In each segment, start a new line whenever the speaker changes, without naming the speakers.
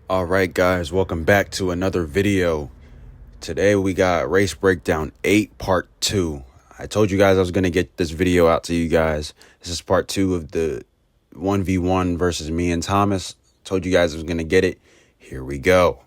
All right, guys, welcome back to another video. Today we got race breakdown 8 part 2. I told you guys I was going to get this video out to you guys. This is part 2 of the 1v1 versus me and Thomas. Told you guys I was going to get it. Here we go.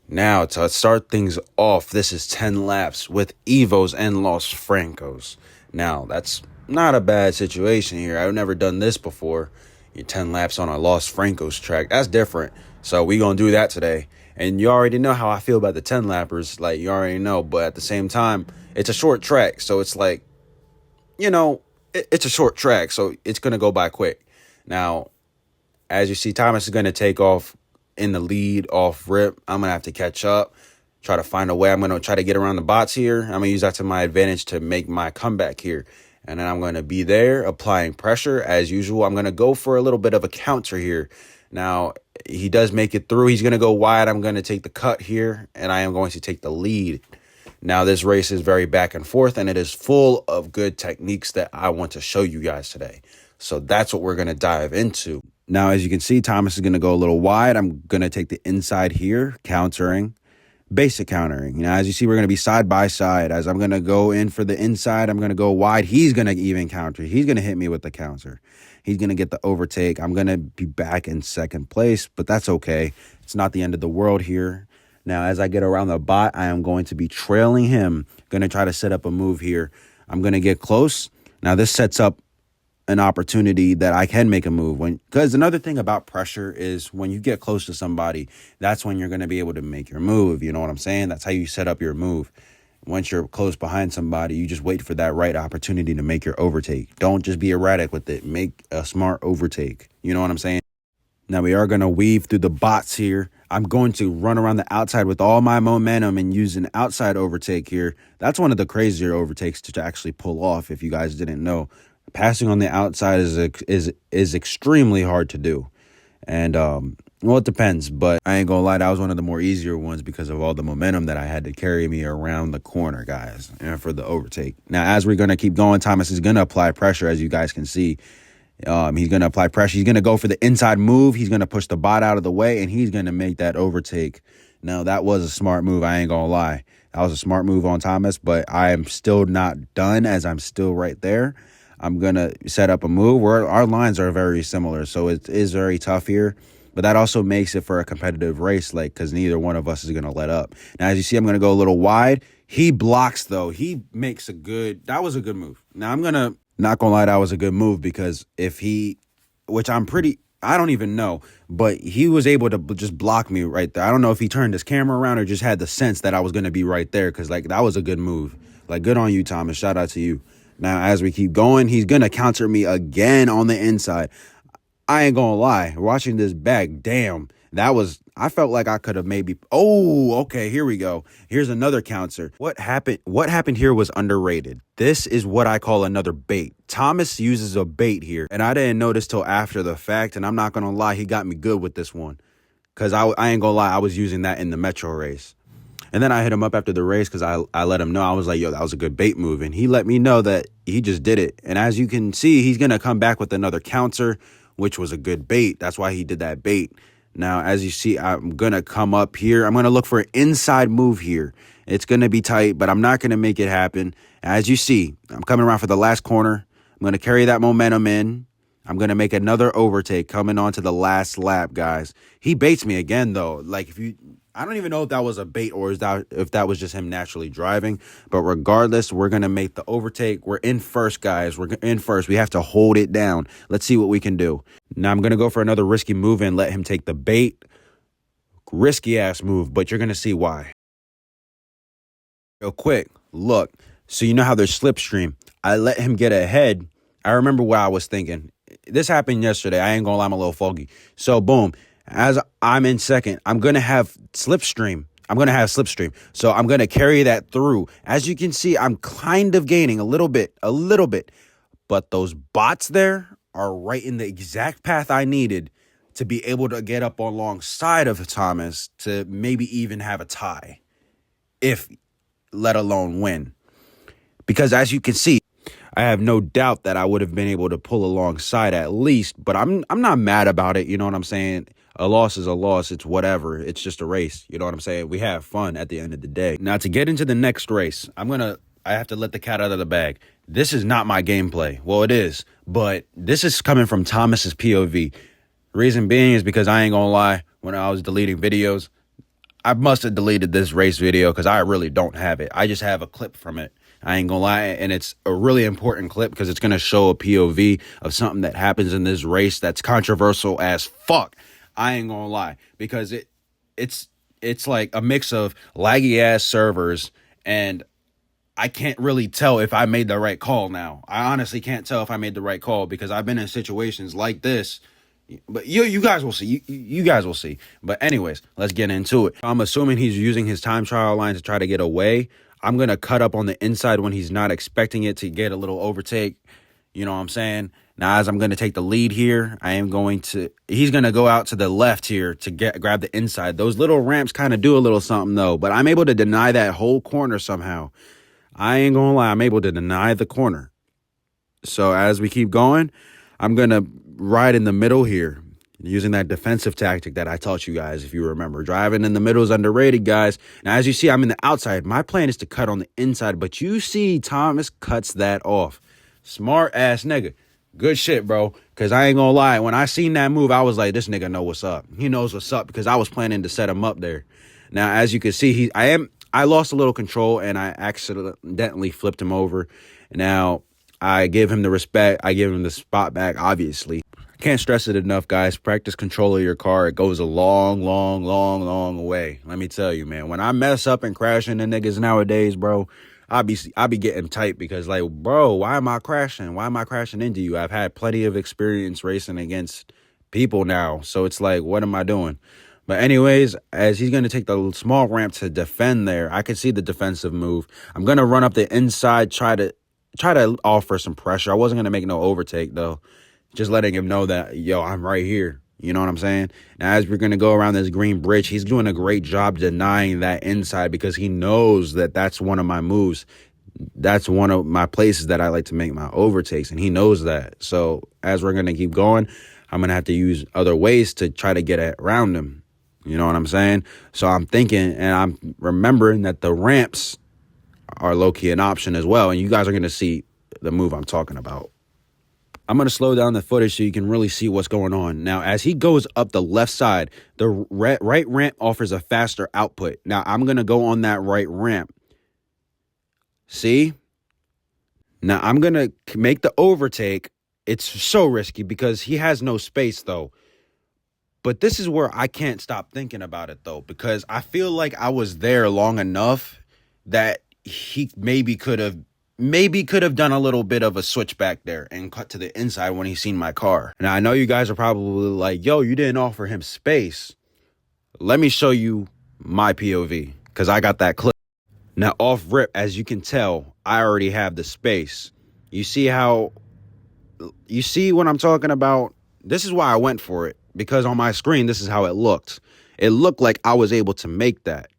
Now, to start things off, this is 10 laps with Evos and Los Francos. Now, that's not a bad situation here. I've never done this before. You're 10 laps on a Los Francos track. That's different. So we going to do that today. And you already know how I feel about the 10 lappers. Like, you already know. But at the same time, it's a short track. So it's like, you know, it's a short track. So it's going to go by quick. Now, as you see, Thomas is going to take off in the lead off rip. I'm going to have to catch up, try to find a way. I'm going to try to get around the bots here. I'm going to use that to my advantage to make my comeback here. And then I'm going to be there applying pressure as usual. I'm going to go for a little bit of a counter here. Now, he does make it through. He's going to go wide. I'm going to take the cut here, and I am going to take the lead. Now, this race is very back and forth, and it is full of good techniques that I want to show you guys today. So that's what we're going to dive into. Now, as you can see, Thomas is going to go a little wide. I'm going to take the inside here, countering, basic countering. Now, as you see, we're going to be side by side. As I'm going to go in for the inside, I'm going to go wide. He's going to even counter. He's going to hit me with the counter. He's going to get the overtake. I'm going to be back in second place, but that's okay. It's not the end of the world here. Now, as I get around the bot, I am going to be trailing him. Going to try to set up a move here. I'm going to get close. Now, this sets up an opportunity that I can make a move. Because another thing about pressure is when you get close to somebody, that's when you're going to be able to make your move. You know what I'm saying? That's how you set up your move. Once you're close behind somebody, you just wait for that right opportunity to make your overtake. Don't just be erratic with it. Make a smart overtake. You know what I'm saying? Now we are going to weave through the bots here. I'm going to run around the outside with all my momentum and use an outside overtake here. That's one of the crazier overtakes to actually pull off, if you guys didn't know. Passing on the outside is extremely hard to do. And, well, it depends, but I ain't gonna lie, that was one of the more easier ones because of all the momentum that I had to carry me around the corner, guys, and for the overtake. Now, as we're gonna keep going, Thomas is gonna apply pressure, as you guys can see. He's gonna apply pressure. He's gonna go for the inside move. He's gonna push the bot out of the way, and he's gonna make that overtake. Now, that was a smart move. I ain't gonna lie. That was a smart move on Thomas, but I am still not done as I'm still right there. I'm going to set up a move where our lines are very similar, so it is very tough here. But that also makes it for a competitive race, like, because neither one of us is going to let up. Now, as you see, I'm going to go a little wide. He blocks, though. He makes that was a good move. Now, I'm going to, not going to lie, that was a good move because I don't even know, but he was able to just block me right there. I don't know if he turned his camera around or just had the sense that I was going to be right there because, like, that was a good move. Like, good on you, Thomas. Shout out to you. Now, as we keep going, he's going to counter me again on the inside. I ain't going to lie. Watching this back, damn, I felt like I could have maybe, okay, here we go. Here's another counter. What happened here was underrated. This is what I call another bait. Thomas uses a bait here, and I didn't notice till after the fact, and I'm not going to lie, he got me good with this one. Because I ain't going to lie, I was using that in the Metro race. And then I hit him up after the race because I let him know. I was like, yo, that was a good bait move. And he let me know that he just did it. And as you can see, he's going to come back with another counter, which was a good bait. That's why he did that bait. Now, as you see, I'm going to come up here. I'm going to look for an inside move here. It's going to be tight, but I'm not going to make it happen. As you see, I'm coming around for the last corner. I'm going to carry that momentum in. I'm going to make another overtake coming on to the last lap, guys. He baits me again, though. Like, I don't even know if that was a bait or if that was just him naturally driving. But regardless, we're going to make the overtake. We're in first, guys. We're in first. We have to hold it down. Let's see what we can do. Now, I'm going to go for another risky move and let him take the bait. Risky-ass move, but you're going to see why. Real quick, look. So you know how there's slipstream. I let him get ahead. I remember what I was thinking. This happened yesterday. I ain't going to lie, I'm a little foggy. So, boom. As I'm in second, I'm going to have slipstream. So I'm going to carry that through. As you can see, I'm kind of gaining a little bit. But those bots there are right in the exact path I needed to be able to get up alongside of Thomas to maybe even have a tie, let alone win. Because as you can see, I have no doubt that I would have been able to pull alongside at least, but I'm not mad about it. You know what I'm saying? A loss is a loss. It's whatever. It's just a race. You know what I'm saying? We have fun at the end of the day. Now, to get into the next race, I have to let the cat out of the bag. This is not my gameplay. Well, it is, but this is coming from Thomas's POV. Reason being is because I ain't gonna lie, when I was deleting videos, I must have deleted this race video because I really don't have it. I just have a clip from it. I ain't gonna lie, and it's a really important clip because it's gonna show a POV of something that happens in this race that's controversial as fuck. I ain't gonna lie, because it's like a mix of laggy ass servers, and I can't really tell if I made the right call now. I honestly can't tell if I made the right call because I've been in situations like this. But you guys will see. You guys will see. But anyways, let's get into it. I'm assuming he's using his time trial line to try to get away. I'm going to cut up on the inside when he's not expecting it to get a little overtake. You know what I'm saying? Now, as I'm going to take the lead here, he's going to go out to the left here to grab the inside. Those little ramps kind of do a little something though, but I'm able to deny that whole corner somehow. I ain't going to lie. I'm able to deny the corner. So as we keep going, I'm going to ride in the middle here, using that defensive tactic that I taught you guys, if you remember. Driving in the middle is underrated, guys. Now, as you see, I'm in the outside. My plan is to cut on the inside, but you see Thomas cuts that off. Smart ass nigga. Good shit, bro. Because I ain't gonna lie, when I seen that move, I was like, this nigga know what's up. He knows what's up because I was planning to set him up there. Now, as you can see, I lost a little control and I accidentally flipped him over. Now, I give him the respect. I give him the spot back, obviously. Can't stress it enough, guys. Practice control of your car. It goes a long, long, long, long way. Let me tell you, man. When I mess up and crash into niggas nowadays, bro, I be getting tight because, like, bro, why am I crashing? Why am I crashing into you? I've had plenty of experience racing against people now. So it's like, what am I doing? But anyways, as he's going to take the small ramp to defend there, I can see the defensive move. I'm going to run up the inside, try to offer some pressure. I wasn't going to make no overtake, though. Just letting him know that, yo, I'm right here. You know what I'm saying? Now, as we're going to go around this green bridge, he's doing a great job denying that inside because he knows that that's one of my moves. That's one of my places that I like to make my overtakes, and he knows that. So as we're going to keep going, I'm going to have to use other ways to try to get around him. You know what I'm saying? So I'm thinking, and I'm remembering that the ramps are low-key an option as well, and you guys are going to see the move I'm talking about. I'm going to slow down the footage so you can really see what's going on. Now, as he goes up the left side, the right ramp offers a faster output. Now, I'm going to go on that right ramp. See? Now, I'm going to make the overtake. It's so risky because he has no space, though. But this is where I can't stop thinking about it, though, because I feel like I was there long enough that he maybe could have done a little bit of a switchback there and cut to the inside when he seen my car. Now, I know you guys are probably like, yo, you didn't offer him space. Let me show you my POV because I got that clip. Now, off rip, as you can tell, I already have the space. You see what I'm talking about? This is why I went for it, because on my screen, this is how it looked. It looked like I was able to make that.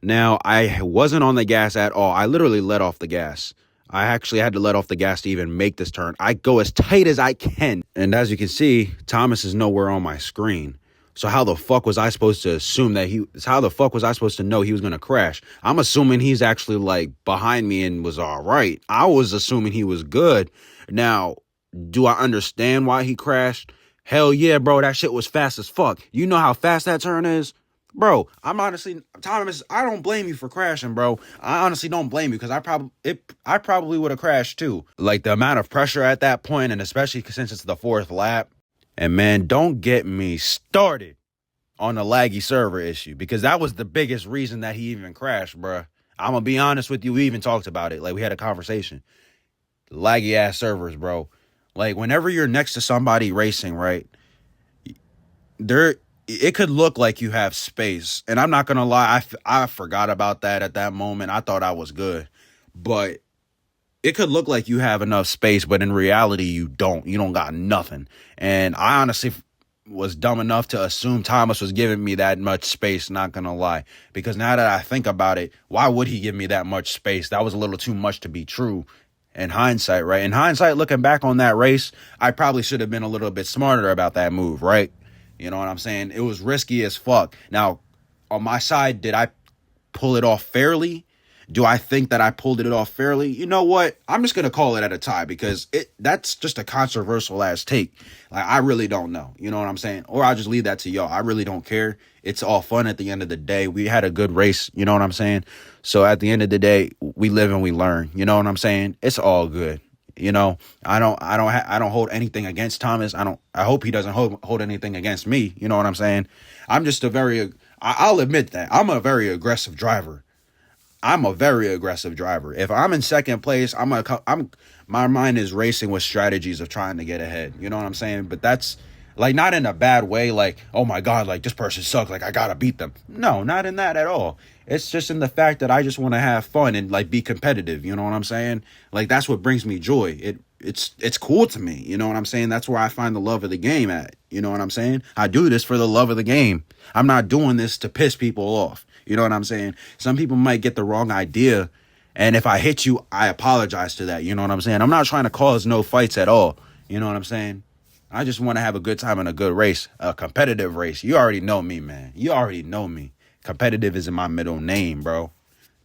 Now, I wasn't on the gas at all. I literally let off the gas. I actually had to let off the gas to even make this turn. I go as tight as I can. And as you can see, Thomas is nowhere on my screen. So how the fuck was I supposed to assume how the fuck was I supposed to know he was going to crash? I'm assuming he's actually like behind me and was all right. I was assuming he was good. Now, do I understand why he crashed? Hell yeah, bro. That shit was fast as fuck. You know how fast that turn is? Bro, Thomas, I don't blame you for crashing, bro. I honestly don't blame you because I probably would have crashed too. Like the amount of pressure at that point, and especially since it's the fourth lap. And man, don't get me started on the laggy server issue because that was the biggest reason that he even crashed, bro. I'm going to be honest with you. We even talked about it. Like we had a conversation. Laggy ass servers, bro. Like whenever you're next to somebody racing, right? It could look like you have space. And I'm not going to lie. I forgot about that at that moment. I thought I was good. But it could look like you have enough space, but in reality, you don't. You don't got nothing. And I honestly was dumb enough to assume Thomas was giving me that much space, not going to lie. Because now that I think about it, why would he give me that much space? That was a little too much to be true in hindsight, right? In hindsight, looking back on that race, I probably should have been a little bit smarter about that move, right? You know what I'm saying? It was risky as fuck. Now, on my side, did I pull it off fairly? Do I think that I pulled it off fairly? You know what? I'm just going to call it at a tie because that's just a controversial ass take. Like, I really don't know. You know what I'm saying? Or I'll just leave that to y'all. I really don't care. It's all fun at the end of the day. We had a good race. You know what I'm saying? So at the end of the day, we live and we learn. You know what I'm saying? It's all good. You know, I don't hold anything against Thomas. I hope he doesn't hold anything against me. You know what I'm saying? I'm just I'll admit that I'm a very aggressive driver. If I'm in second place, my mind is racing with strategies of trying to get ahead. You know what I'm saying? But that's like not in a bad way. Like, oh my God, like this person sucks. Like I gotta beat them. No, not in that at all. It's just in the fact that I just want to have fun and like be competitive. You know what I'm saying? Like that's what brings me joy. It's cool to me. You know what I'm saying? That's where I find the love of the game at. You know what I'm saying? I do this for the love of the game. I'm not doing this to piss people off. You know what I'm saying? Some people might get the wrong idea. And if I hit you, I apologize to that. You know what I'm saying? I'm not trying to cause no fights at all. You know what I'm saying? I just want to have a good time and a good race, a competitive race. You already know me, man. You already know me. Competitive is in my middle name, bro.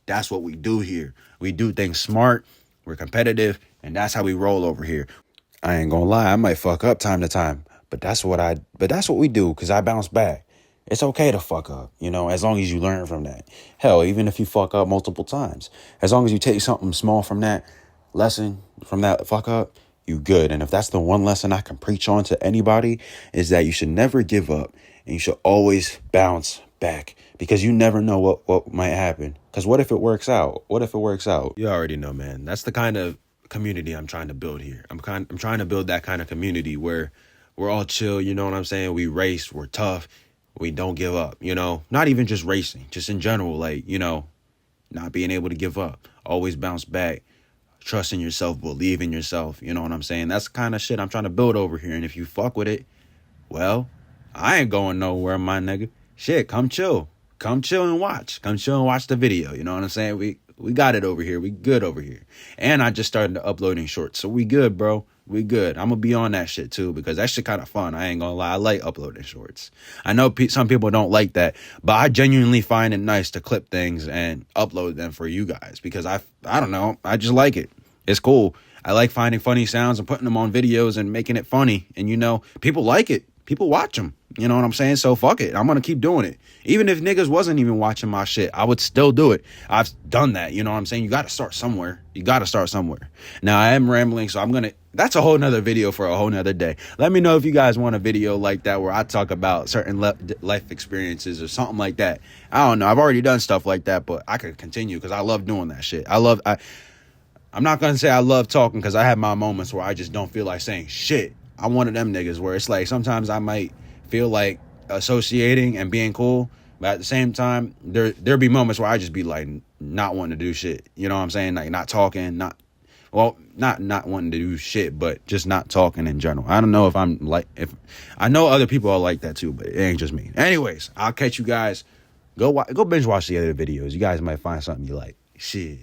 That's what we do here. We do things smart. We're competitive. And that's how we roll over here. I ain't gonna lie. I might fuck up time to time. But that's what we do because I bounce back. It's okay to fuck up, you know, as long as you learn from that. Hell, even if you fuck up multiple times, as long as you take something small from that lesson, from that fuck up, you good. And if that's the one lesson I can preach on to anybody, is that you should never give up and you should always bounce back because you never know what might happen. Because what if it works out? You already know, man. That's the kind of community I'm trying to build here. I'm trying to build that kind of community where we're all chill. You know what I'm saying? We race. We're tough. We don't give up, you know, not even just racing, just in general, like, you know, not being able to give up, always bounce back, trust in yourself, believe in yourself. You know what I'm saying? That's the kind of shit I'm trying to build over here. And if you fuck with it, well, I ain't going nowhere, my nigga. Shit, come chill and watch. Come chill and watch the video. You know what I'm saying? We got it over here. We good over here. And I just started uploading shorts. So we good, bro. We good. I'm going to be on that shit too because that shit kind of fun. I ain't going to lie. I like uploading shorts. I know some people don't like that, but I genuinely find it nice to clip things and upload them for you guys because I don't know. I just like it. It's cool. I like finding funny sounds and putting them on videos and making it funny. And, you know, people like it. People watch them. You know what I'm saying? So fuck it. I'm going to keep doing it. Even if niggas wasn't even watching my shit, I would still do it. I've done that. You know what I'm saying? You got to start somewhere. Now, I am rambling, so that's a whole nother video for a whole nother day. Let me know if you guys want a video like that where I talk about certain life experiences or something like that. I don't know. I've already done stuff like that, but I could continue because I love doing that shit. I'm not going to say I love talking because I have my moments where I just don't feel like saying shit. I'm one of them niggas where it's like sometimes I might feel like associating and being cool, but at the same time, there'll be moments where I just be like not wanting to do shit. You know what I'm saying? Like not talking, not wanting to do shit, but just not talking in general. I don't know if I know other people are like that too, but it ain't just me. Anyways, I'll catch you guys. Go binge watch the other videos. You guys might find something you like. Shit.